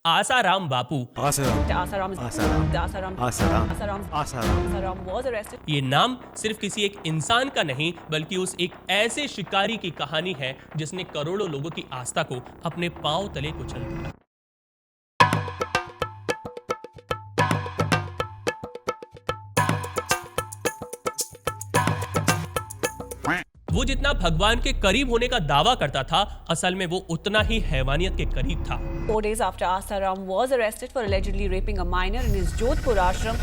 Asaram Bapu. Asaram was arrested. ये नाम सिर्फ किसी एक इंसान का नहीं बल्कि उस एक ऐसे शिकारी की कहानी है जिसने करोड़ों लोगों की आस्था को अपने पांव तले कुचल दिया। वो जितना भगवान के करीब होने का दावा करता था, असल में वो उतना ही हैवानियत के करीब था। 4 days after Asaram was arrested for allegedly raping a minor in his Jodhpur ashram.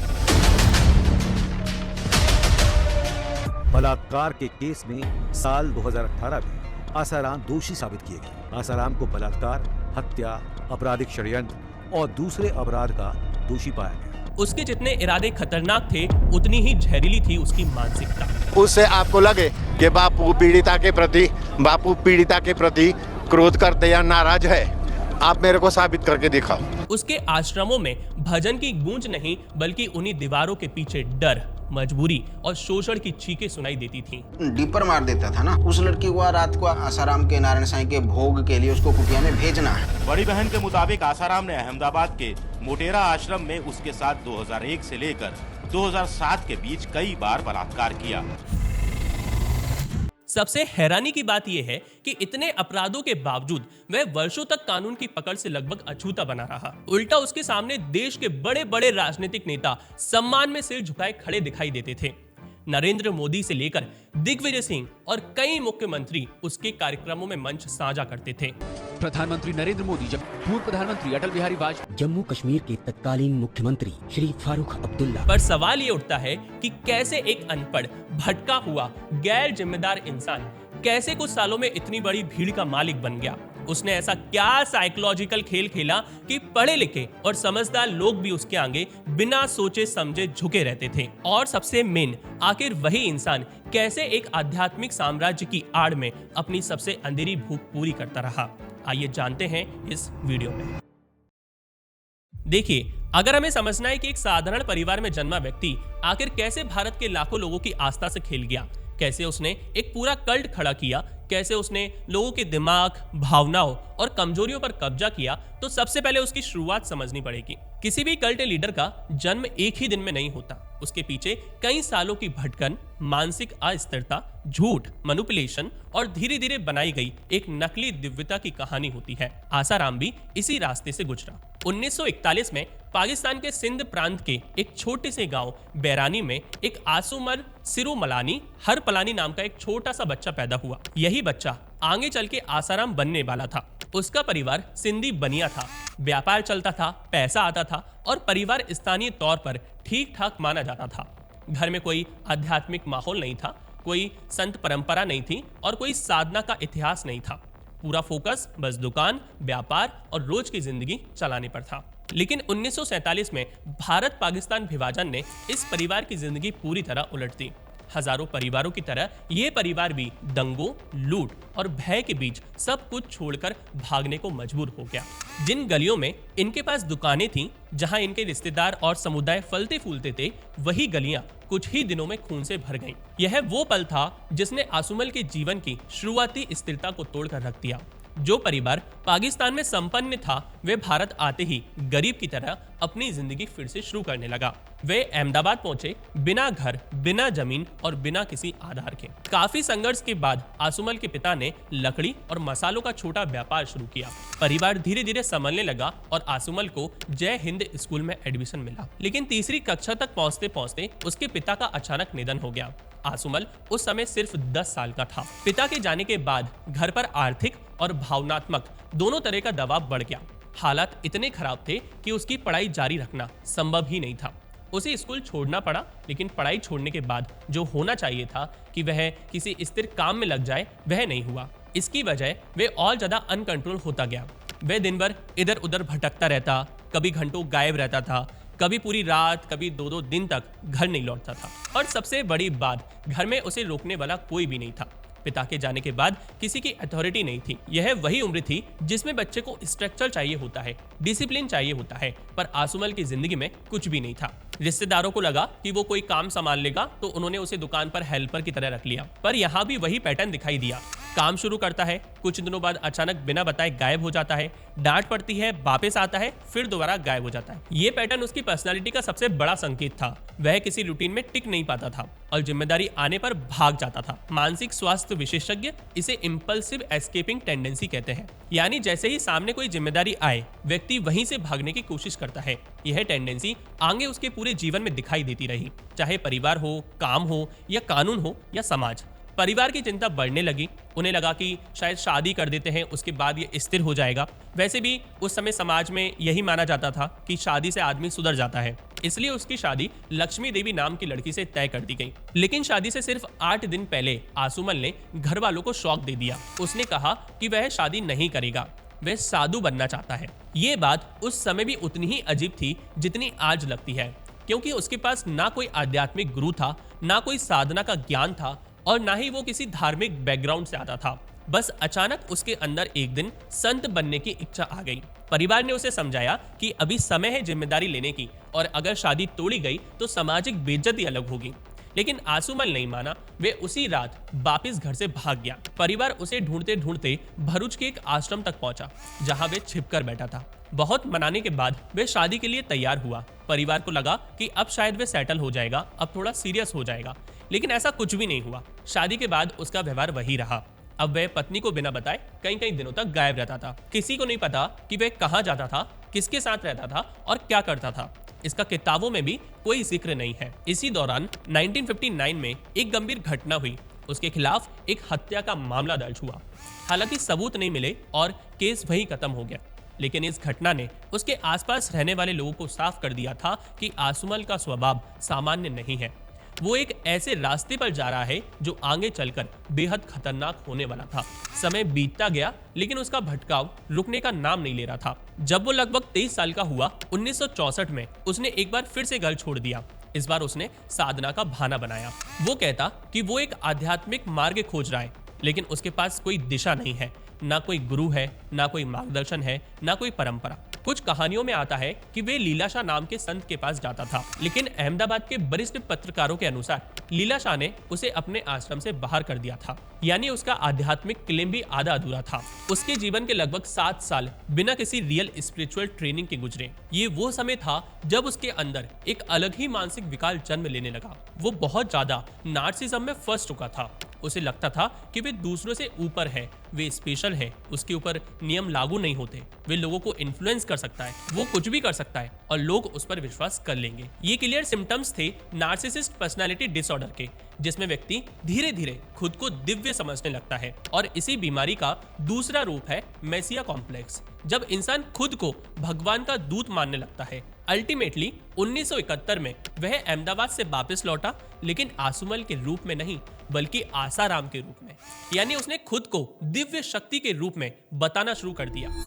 बलात्कार के केस में साल 2018 में आसाराम दोषी साबित किए गए। आसाराम को बलात्कार, हत्या, आपराधिक षड्यंत्र और दूसरे अपराध का दोषी पाया गया। उसके जितने इरादे खतरनाक थे उतनी ही जहरीली थी उसकी मानसिकता। उससे आपको लगे कि बापू पीड़िता के प्रति क्रोध करते या नाराज है, आप मेरे को साबित करके दिखाओ। उसके आश्रमों में भजन की गूंज नहीं बल्कि उन्हीं दीवारों के पीछे डर, मजबूरी और शोषण की चीखें सुनाई देती थीं। डीपर मार देता था ना। उस लड़की को रात को आसाराम के नारायण साईं के भोग के लिए उसको कुटिया में भेजना है। बड़ी बहन के मुताबिक आसाराम ने अहमदाबाद के मोटेरा आश्रम में उसके साथ 2001 से लेकर 2007 के बीच कई बार बलात्कार किया। सबसे हैरानी की बात यह है कि इतने अपराधों के बावजूद वह वर्षों तक कानून की पकड़ से लगभग अछूता बना रहा। उल्टा उसके सामने देश के बड़े बड़े राजनीतिक नेता सम्मान में सिर झुकाए खड़े दिखाई देते थे। नरेंद्र मोदी से लेकर दिग्विजय सिंह और कई मुख्यमंत्री उसके कार्यक्रमों में मंच साझा करते थे। प्रधानमंत्री नरेंद्र मोदी, जब पूर्व प्रधानमंत्री अटल बिहारी वाजपेयी, जम्मू कश्मीर के तत्कालीन मुख्यमंत्री श्री फारूक अब्दुल्ला। पर सवाल ये उठता है कि कैसे एक अनपढ़, भटका हुआ, गैर जिम्मेदार इंसान कैसे कुछ सालों में इतनी बड़ी भीड़ का मालिक बन गया। उसने ऐसा क्या साइकोलॉजिकल खेल खेला कि पढ़े लिखे और समझदार लोग भी उसके आगे बिना सोचे समझे झुके रहते थे। और सबसे मेन, आखिर वही इंसान कैसे एक आध्यात्मिक साम्राज्य की आड़ में अपनी सबसे अंधेरी भूख पूरी करता रहा। आइए जानते हैं इस वीडियो में। देखिए, अगर हमें समझना है कि एक साधारण परिवार में जन्मा व्यक्ति आखिर कैसे भारत के लाखों लोगों की आस्था से खेल गया, कैसे उसने एक पूरा कल्ट खड़ा किया, कैसे उसने लोगों के दिमाग, भावनाओं और कमजोरियों पर कब्जा किया, तो सबसे पहले उसकी शुरुआत समझनी पड़ेगी। किसी भी कल्ट लीडर का जन्म एक ही दिन में नहीं होता। उसके पीछे कई सालों की भटकन, मानसिक अस्थिरता, झूठ, मैनिपुलेशन और धीरे धीरे बनाई गई एक नकली दिव्यता की कहानी होती है। आसाराम भी इसी रास्ते से गुजरा। 1941 में पाकिस्तान के सिंध प्रांत के एक छोटे से गांव बैरानी में एक आसुमर सिरुमलानी हरपलानी नाम का एक छोटा सा बच्चा पैदा हुआ। यही बच्चा आगे चल के आसाराम बनने वाला था। उसका परिवार सिंधी बनिया था, व्यापार चलता था, पैसा आता था और परिवार स्थानीय तौर पर ठीक ठाक माना जाता था। घर में कोई आध्यात्मिक माहौल नहीं था, कोई संत परंपरा नहीं थी और कोई साधना का इतिहास नहीं था। पूरा फोकस बस दुकान, व्यापार और रोज की जिंदगी चलाने पर था। लेकिन 1947 में भारत पाकिस्तान विभाजन ने इस परिवार की जिंदगी पूरी तरह उलट दी। हजारों परिवारों की तरह यह परिवार भी दंगों, लूट और भय के बीच सब कुछ छोड़कर भागने को मजबूर हो गया। जिन गलियों में इनके पास दुकानें थीं, जहां इनके रिश्तेदार और समुदाय फलते फूलते थे, वही गलियां कुछ ही दिनों में खून से भर गईं। यह वो पल था जिसने आसुमल के जीवन की शुरुआती स्थिरता को तोड़कर रख दिया। जो परिवार पाकिस्तान में संपन्न था, वे भारत आते ही गरीब की तरह अपनी जिंदगी फिर से शुरू करने लगा। वे अहमदाबाद पहुंचे बिना घर, बिना जमीन और बिना किसी आधार के। काफी संघर्ष के बाद आसुमल के पिता ने लकड़ी और मसालों का छोटा व्यापार शुरू किया। परिवार धीरे धीरे संभलने लगा और आसुमल को जय हिंद स्कूल में एडमिशन मिला। लेकिन तीसरी कक्षा तक पहुंचते पहुंचते उसके पिता का अचानक निधन हो गया। आसुमल उस समय सिर्फ 10 साल का था। पिता के जाने के बाद घर पर आर्थिक और भावनात्मक दोनों तरह का दबाव बढ़ गया। हालात इतने खराब थे कि उसकी पढ़ाई जारी रखना संभव ही नहीं था। उसे स्कूल छोड़ना पड़ा, लेकिन पढ़ाई छोड़ने के बाद जो होना चाहिए था कि वह किसी स्थिर काम में लग जाए, वह नहीं हुआ। इसकी वजह वह और ज्यादा अनकंट्रोल होता गया। वह दिन भर इधर उधर भटकता रहता, कभी घंटों गायब रहता था, कभी पूरी रात, कभी 2-2 दिन तक घर नहीं लौटता था। और सबसे बड़ी बात, घर में उसे रोकने वाला कोई भी नहीं था। पिता के जाने के बाद किसी की अथॉरिटी नहीं थी। यह वही उम्र थी जिसमें बच्चे को स्ट्रक्चर चाहिए होता है, डिसिप्लिन चाहिए होता है, पर आसुमल की जिंदगी में कुछ भी नहीं था। रिश्तेदारों को लगा कि वो कोई काम संभाल लेगा, तो उन्होंने उसे दुकान पर हेल्पर की तरह रख लिया। पर यहाँ भी वही पैटर्न दिखाई दिया। काम शुरू करता है, कुछ दिनों बाद अचानक बिना बताए गायब हो जाता है, डांट पड़ती है, वापस आता है, फिर दोबारा गायब हो जाता है। ये पैटर्न उसकी पर्सनालिटी का सबसे बड़ा संकेत था। वह किसी रूटीन में टिक नहीं पाता था और जिम्मेदारी आने पर भाग जाता था। मानसिक स्वास्थ्य विशेषज्ञ इसे इम्पल्सिव एस्केपिंग टेंडेंसी कहते हैं, यानी जैसे ही सामने कोई जिम्मेदारी आए, व्यक्ति वहीं से भागने की कोशिश करता है। यह टेंडेंसी आगे उसके पूरे जीवन में दिखाई देती रही, चाहे परिवार हो, काम हो या कानून हो या समाज। परिवार की चिंता बढ़ने लगी, उन्हें लगा कि शायद शादी कर देते हैं, उसके बाद ये स्थिर हो जाएगा। वैसे भी उस समय समाज में यही माना जाता था कि शादी से आदमी सुधर जाता है, इसलिए उसकी शादी लक्ष्मी देवी नाम की लड़की से तय कर दी गई। लेकिन शादी से सिर्फ 8 दिन पहले आसुमल ने घर वालों को शॉक दे दिया। उसने कहा कि वह शादी नहीं करेगा, वह साधु बनना चाहता है। ये बात उस समय भी उतनी ही अजीब थी जितनी आज लगती है, क्योंकि उसके पास ना कोई आध्यात्मिक गुरु था, ना कोई साधना का ज्ञान था और ना ही वो किसी धार्मिक बैकग्राउंड से आता था। बस अचानक उसके अंदर एक दिन संत बनने की इच्छा आ गई। परिवार ने उसे समझाया कि अभी समय है जिम्मेदारी लेने की और अगर शादी तोड़ी गई तो सामाजिक बेइज्जती अलग होगी। लेकिन आसुमल नहीं माना, वे उसी रात वापस घर से भाग गया। परिवार उसे ढूंढते ढूंढते भरूच के एक आश्रम तक पहुंचा, जहां वे छिपकर बैठा था। बहुत मनाने के बाद वे शादी के लिए तैयार हुआ। परिवार को लगा कि अब शायद वे सेटल हो जाएगा, अब थोड़ा सीरियस हो जाएगा, लेकिन ऐसा कुछ भी नहीं हुआ। शादी के बाद उसका व्यवहार वही रहा। अब वह पत्नी को बिना बताए कई कई दिनों तक गायब रहता था। किसी को नहीं पता कि वह कहाँ जाता था, किसके साथ रहता था और क्या करता था। इसका किताबों में भी कोई जिक्र नहीं है। इसी दौरान 1959 में एक गंभीर घटना हुई। उसके खिलाफ एक हत्या का मामला दर्ज हुआ। हालांकि सबूत नहीं मिले और केस वहीं खत्म हो गया। लेकिन इस घटना ने उसके आसपास रहने वाले लोगों को साफ कर दिया था कि आसुमल का स्वभाव सामान्य नहीं है। वो एक ऐसे रास्ते पर जा रहा है जो आगे चलकर बेहद खतरनाक होने वाला था। समय बीतता गया, लेकिन उसका भटकाव रुकने का नाम नहीं ले रहा था। जब वो लगभग 23 साल का हुआ, 1964 में उसने एक बार फिर से घर छोड़ दिया। इस बार उसने साधना का बहाना बनाया। वो कहता कि वो एक आध्यात्मिक मार्ग खोज रहा है, लेकिन उसके पास कोई दिशा नहीं है, ना कोई गुरु है, ना कोई मार्गदर्शन है, ना कोई परंपरा। कुछ कहानियों में आता है कि वे लीलाशाह नाम के संत के पास जाता था, लेकिन अहमदाबाद के वरिष्ठ पत्रकारों के अनुसार लीलाशाह ने उसे अपने आश्रम से बाहर कर दिया था, यानी उसका आध्यात्मिक क्लेम भी आधा अधूरा था। उसके जीवन के लगभग 7 साल बिना किसी रियल स्पिरिचुअल ट्रेनिंग के गुजरे। ये वो समय था जब उसके अंदर एक अलग ही मानसिक विकार जन्म लेने लगा। वो बहुत ज्यादा नार्सिज्म में फंस चुका था। उसे लगता था कि वे दूसरों से ऊपर है, वे स्पेशल है, उसके ऊपर नियम लागू नहीं होते, वे लोगों को इन्फ्लुएंस कर सकता है, वो कुछ भी कर सकता है और लोग उस पर विश्वास कर लेंगे। ये क्लियर सिम्टम्स थे नार्सिसिस्ट पर्सनालिटी डिसऑर्डर के, जिसमें व्यक्ति धीरे धीरे खुद को दिव्य समझने लगता है। और इसी बीमारी का दूसरा रूप है मेसिया कॉम्प्लेक्स, जब इंसान खुद को भगवान का दूत मानने लगता है। अल्टीमेटली 1971 में वह अहमदाबाद से वापस लौटा, लेकिन आसुमल के रूप में नहीं, बल्कि आसाराम के रूप में। यानी उसने खुद को दिव्य शक्ति के रूप में बताना शुरू कर दिया।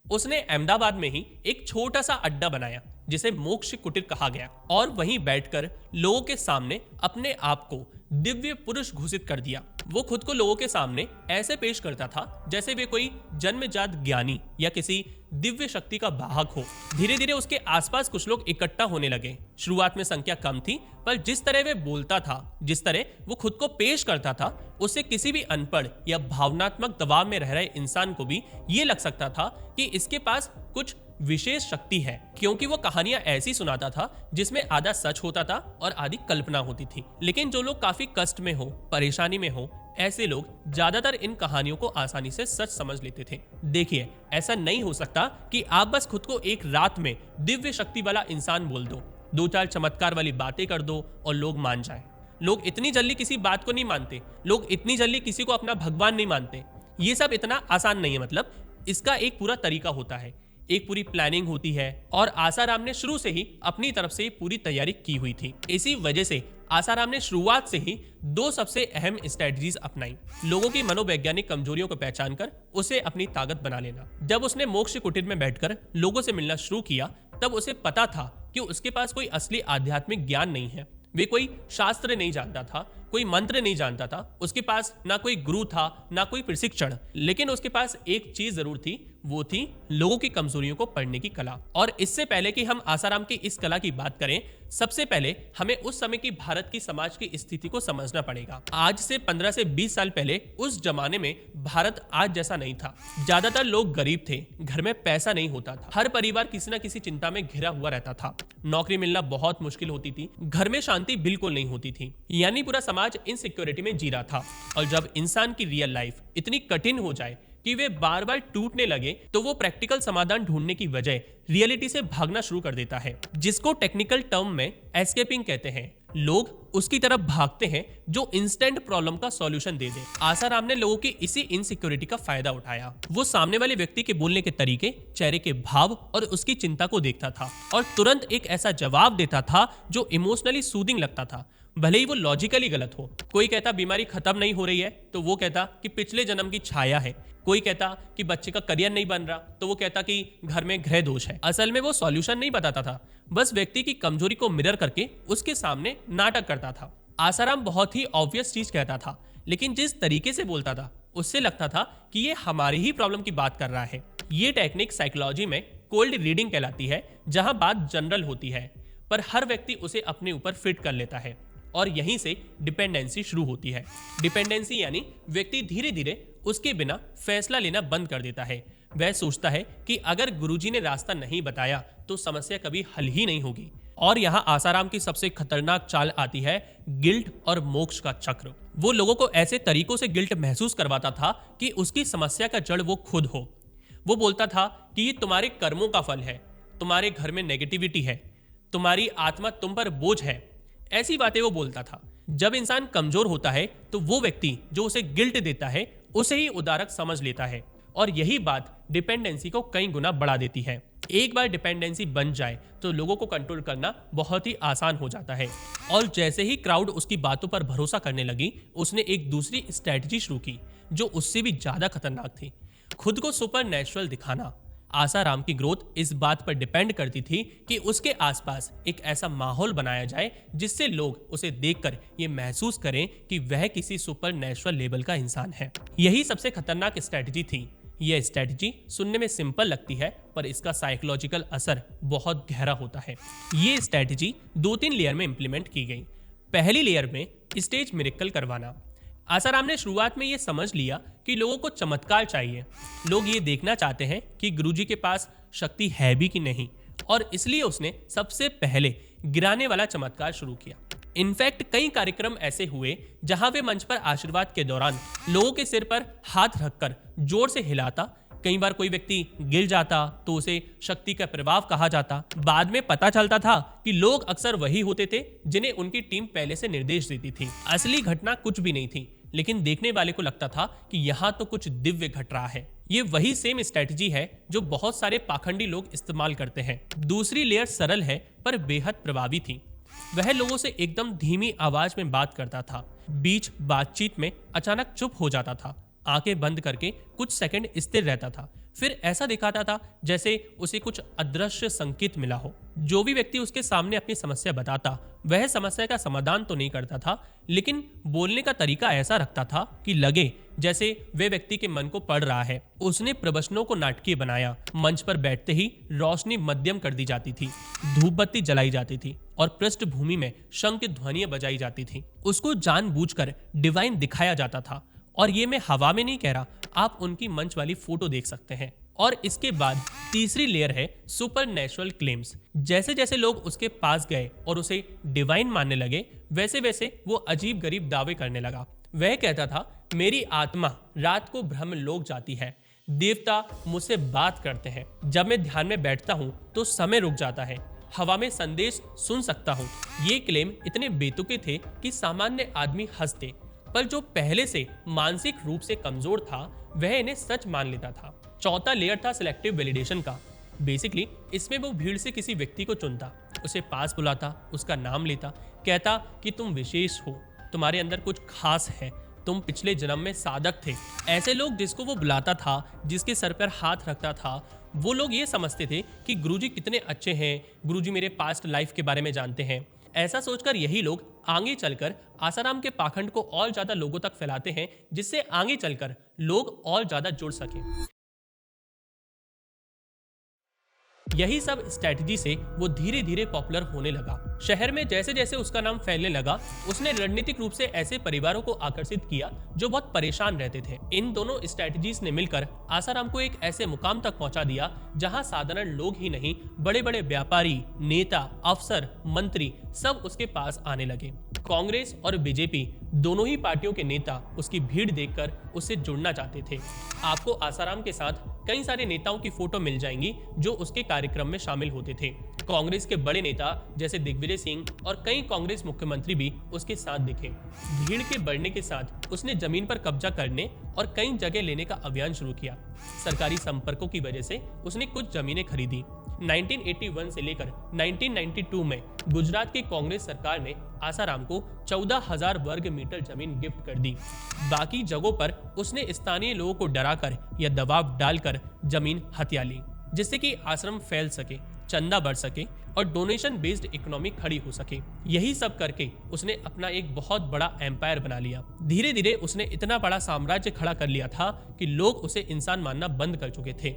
उसने अहमदाबाद में ही एक छोटा सा अड्डा बनाया जिसे मोक्ष कुटीर कहा गया, और वहीं बैठकर लोगों के सामने अपने आप को दिव्य पुरुष घोषित कर दिया। वो खुद को लोगों के सामने ऐसे पेश करता था जैसे वे कोई जन्मजात ज्ञानी या किसी दिव्य शक्ति का वाहक हो। धीरे धीरे उसके आसपास कुछ लोग इकट्ठा होने लगे। शुरुआत में संख्या कम थी, पर जिस तरह वे बोलता था, जिस तरह वो खुद को पेश करता था, उससे किसी भी अनपढ़ या भावनात्मक दबाव में रह रहे इंसान को भी ये लग सकता था कि इसके पास कुछ विशेष शक्ति है, क्योंकि वो कहानियां ऐसी सुनाता था जिसमें आधा सच होता था और आधी कल्पना होती थी। लेकिन जो लोग काफी कष्ट में हो, परेशानी में हो, ऐसे लोग ज्यादातर इन कहानियों को आसानी से सच समझ लेते थे। देखिए, ऐसा नहीं हो सकता कि आप बस खुद को एक रात में दिव्य शक्ति वाला इंसान बोल दो, 2-4 चमत्कार वाली बातें कर दो और लोग मान जाएं। लोग इतनी जल्दी किसी बात को नहीं मानते, लोग इतनी जल्दी किसी को अपना भगवान नहीं मानते। ये सब इतना आसान नहीं है। मतलब इसका एक पूरा तरीका होता है, एक पूरी प्लानिंग होती है, और आसाराम ने शुरू से ही अपनी तरफ से पूरी तैयारी की हुई थी। इसी वजह से आसाराम ने शुरुआत से ही 2 सबसे अहम स्ट्रेटजीज अपनाई। लोगों की मनोवैज्ञानिक कमजोरियों को पहचान कर उसे अपनी ताकत बना लेना। जब उसने मोक्ष कुटीर में बैठकर लोगों से मिलना शुरू किया, तब उसे पता था कि उसके पास कोई असली आध्यात्मिक ज्ञान नहीं है। वे कोई शास्त्र नहीं जानता था, कोई मंत्र नहीं जानता था, उसके पास ना कोई गुरु था, ना कोई प्रशिक्षण। लेकिन उसके पास एक चीज जरूर थी, वो थी लोगों की कमजोरियों को पढ़ने की कला। और इससे पहले कि हम आसाराम की इस कला की बात करें, सबसे पहले हमें उस समय की भारत की समाज की स्थिति को समझना पड़ेगा। आज से 15 से 20 साल पहले उस जमाने में भारत आज जैसा नहीं था। ज्यादातर लोग गरीब थे, घर में पैसा नहीं होता था, हर परिवार किसी न किसी चिंता में घिरा हुआ रहता था, नौकरी मिलना बहुत मुश्किल होती थी, घर में शांति बिल्कुल नहीं होती थी, यानी पूरा समाज इनसिक्योरिटी में जी रहा था। और जब इंसान की रियल लाइफ इतनी कठिन हो जाए कि वे बार बार टूटने लगे, तो वो प्रैक्टिकल समाधान ढूंढने की बजाय रियलिटी से भागना शुरू कर देता है, जिसको टेक्निकल टर्म में एस्केपिंग कहते हैं। लोग उसकी तरफ भागते हैं जो इंस्टेंट प्रॉब्लम का सॉल्यूशन दे दे। आसाराम ने लोगों की इसी इनसिक्योरिटी का फायदा उठाया। वो सामने वाले व्यक्ति के बोलने के तरीके, चेहरे के भाव और उसकी चिंता को देखता था और तुरंत एक ऐसा जवाब देता था जो इमोशनली सूदिंग लगता था, भले ही वो लॉजिकली गलत हो। कोई कहता बीमारी खत्म नहीं हो रही है, तो वो कहता कि पिछले जन्म की छाया है। कोई कहता कि बच्चे का करियर नहीं बन रहा, तो वो कहता कि घर में ग्रह दोष है। असल में वो सॉल्यूशन नहीं बताता था, बस व्यक्ति की कमजोरी को मिरर करके उसके सामने नाटक करता था। आसाराम बहुत ही ऑब्वियस चीज कहता था, लेकिन जिस तरीके से बोलता था उससे लगता था कि ये हमारी ही प्रॉब्लम की बात कर रहा है। ये टेक्निक साइकोलॉजी में कोल्ड रीडिंग कहलाती है, जहां बात जनरल होती है पर हर व्यक्ति उसे अपने ऊपर फिट कर लेता है और यहीं से डिपेंडेंसी शुरू होती है। डिपेंडेंसी यानी व्यक्ति धीरे धीरे उसके बिना फैसला लेना बंद कर देता है। वह सोचता है कि अगर गुरुजी ने रास्ता नहीं बताया तो समस्या कभी हल ही नहीं होगी। और यहाँ आसाराम की सबसे खतरनाक चाल आती है गिल्ट और मोक्ष का चक्र। वो लोगों को ऐसे तरीकों से गिल्ट महसूस करवाता था कि उसकी समस्या का जड़ वो खुद हो। वो बोलता था कि ये तुम्हारे कर्मों का फल है, तुम्हारे घर में नेगेटिविटी है, तुम्हारी आत्मा तुम पर बोझ है। ऐसी बातें वो बोलता था। जब इंसान कमजोर होता है तो वो व्यक्ति जो उसे गिल्ट देता है उसे ही उदारक समझ लेता है और यही बात डिपेंडेंसी को कई गुना बढ़ा देती है। एक बार डिपेंडेंसी बन जाए तो लोगों को कंट्रोल करना बहुत ही आसान हो जाता है। और जैसे ही क्राउड उसकी बातों पर भरोसा करने लगी, उसने एक दूसरी स्ट्रैटेजी शुरू की जो उससे भी ज्यादा खतरनाक थी, खुद को सुपर नेचुरल दिखाना। आसाराम की ग्रोथ इस बात पर डिपेंड करती थी कि उसके आसपास एक ऐसा माहौल बनाया जाए जिससे लोग उसे देखकर ये महसूस करें कि वह किसी सुपर नेचुरल लेवल का इंसान है। यही सबसे खतरनाक स्ट्रैटेजी थी। यह स्ट्रैटेजी सुनने में सिंपल लगती है पर इसका साइकोलॉजिकल असर बहुत गहरा होता है। ये स्ट्रैटेजी 2-3 लेयर में इंप्लीमेंट की गई। पहली लेयर में स्टेज मिरेकल करवाना। आसाराम ने शुरुआत में यह समझ लिया कि लोगों को चमत्कार चाहिए। लोग ये देखना चाहते हैं कि गुरुजी के पास शक्ति है भी कि नहीं, और इसलिए उसने सबसे पहले गिराने वाला चमत्कार शुरू किया। इनफैक्ट कई कार्यक्रम ऐसे हुए जहां वे मंच पर आशीर्वाद के दौरान लोगों के सिर पर हाथ रखकर जोर से हिलाता। कई बार कोई व्यक्ति गिर जाता तो उसे शक्ति का प्रभाव कहा जाता। बाद में पता चलता था कि लोग अक्सर वही होते थे जिन्हें उनकी टीम पहले से निर्देश देती थी। असली घटना कुछ भी नहीं थी, लेकिन देखने वाले को लगता था कि यहाँ तो कुछ दिव्य घट रहा है। ये वही सेम स्ट्रैटेजी है जो बहुत सारे पाखंडी लोग इस्तेमाल करते हैं। दूसरी लेयर सरल है पर बेहद प्रभावी थी। वह लोगों से एकदम धीमी आवाज में बात करता था, बीच बातचीत में अचानक चुप हो जाता था, आंखें बंद करके कुछ सेकंड स्थिर रहता था, फिर ऐसा दिखाता था जैसे उसे कुछ अदृश्य संकेत मिला हो। जो भी व्यक्ति उसके सामने अपनी समस्या बताता, वह समस्या का समाधान तो नहीं करता था, लेकिन बोलने का तरीका ऐसा रखता था कि लगे जैसे वे व्यक्ति के मन को पढ़ रहा है। उसने प्रवचनों को नाटकीय बनाया। मंच पर बैठते ही रोशनी मध्यम कर दी जाती थी, धूप बत्ती जलाई जाती थी और पृष्ठभूमि में शंख ध्वनियां बजाई जाती थी। उसको जानबूझकर डिवाइन दिखाया जाता था। और ये मैं हवा में नहीं कह रहा, आप उनकी मंच वाली फोटो देख सकते हैं। और इसके बाद तीसरी लेयर है सुपर नेचुरल क्लेम्स। जैसे जैसे लोग उसके पास गए और उसे डिवाइन मानने लगे, वैसे वैसे वो अजीब गरीब दावे करने लगा। वह कहता था, मेरी आत्मा रात को ब्रह्म लोक जाती है, देवता मुझसे बात करते हैं, जब मैं ध्यान में बैठता हूँ तो समय रुक जाता है, हवा में संदेश सुन सकता हूँ। ये क्लेम इतने बेतुके थे कि सामान्य आदमी हंसते, पर जो पहले से मानसिक रूप से कमजोर था वह इन्हें सच मान लेता था। चौथा लेयर था सिलेक्टिव वैलिडेशन का। बेसिकली इसमें वो भीड़ से किसी व्यक्ति को चुनता, उसे पास बुलाता, उसका नाम लेता, कहता कि तुम विशेष हो, तुम्हारे अंदर कुछ खास है, तुम पिछले जन्म में साधक थे। ऐसे लोग जिसको वो बुलाता था, जिसके सर पर हाथ रखता था, वो लोग ये समझते थे कि गुरुजी कितने अच्छे हैं, गुरुजी मेरे पास्ट लाइफ के बारे में जानते हैं। ऐसा सोचकर यही लोग आगे चलकर आसाराम के पाखंड को और ज्यादा लोगों तक फैलाते हैं, जिससे आगे चलकर लोग और ज्यादा जुड़ सकें। यही सब स्ट्रेटजी से वो धीरे धीरे पॉपुलर होने लगा। शहर में जैसे जैसे उसका नाम फैलने लगा, उसने रणनीतिक रूप से ऐसे परिवारों को आकर्षित किया जो बहुत परेशान रहते थे। इन दोनों स्ट्रेटजीज ने मिलकर आसाराम को एक ऐसे मुकाम तक पहुंचा दिया जहां साधारण लोग ही नहीं, बड़े बड़े व्यापारी, नेता, अफसर, मंत्री सब उसके पास आने लगे। कांग्रेस और बीजेपी दोनों ही पार्टियों के नेता उसकी भीड़ देखकर उससे जुड़ना चाहते थे। आपको आसाराम के साथ कई सारे नेताओं की फोटो मिल जाएंगी जो उसके कार्यक्रम में शामिल होते थे। कांग्रेस के बड़े नेता जैसे दिग्विजय सिंह और कई कांग्रेस मुख्यमंत्री भी उसके साथ दिखे। भीड़ के बढ़ने के साथ उसने जमीन पर कब्जा करने और कई जगह लेने का अभियान शुरू किया। सरकारी संपर्कों की वजह से उसने कुछ जमीनें खरीदी। 1981 से लेकर 1992 में गुजरात की कांग्रेस सरकार ने आसाराम को 14,000 वर्ग मीटर जमीन गिफ्ट कर दी। बाकी जगहों पर उसने स्थानीय लोगों को डराकर या दबाव डालकर जमीन हथिया ली, जिससे कि आश्रम फैल सके, चंदा बढ़ सके और डोनेशन बेस्ड इकोनॉमी खड़ी हो सके। यही सब करके उसने अपना एक बहुत बड़ा एम्पायर बना लिया। धीरे धीरे उसने इतना बड़ा साम्राज्य खड़ा कर लिया था कि लोग उसे इंसान मानना बंद कर चुके थे।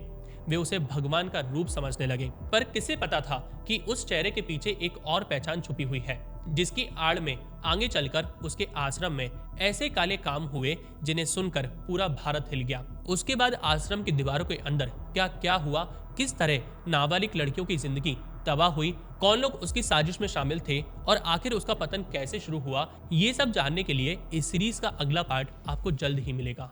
वे उसे भगवान का रूप समझने लगे। पर किसे पता था कि उस चेहरे के पीछे एक और पहचान छुपी हुई है, जिसकी आड़ में आगे चलकर उसके आश्रम में ऐसे काले काम हुए जिन्हें सुनकर पूरा भारत हिल गया। उसके बाद आश्रम की दीवारों के अंदर क्या क्या हुआ, किस तरह नाबालिग लड़कियों की जिंदगी तबाह हुई, कौन लोग उसकी साजिश में शामिल थे और आखिर उसका पतन कैसे शुरू हुआ, ये सब जानने के लिए इस सीरीज का अगला पार्ट आपको जल्द ही मिलेगा।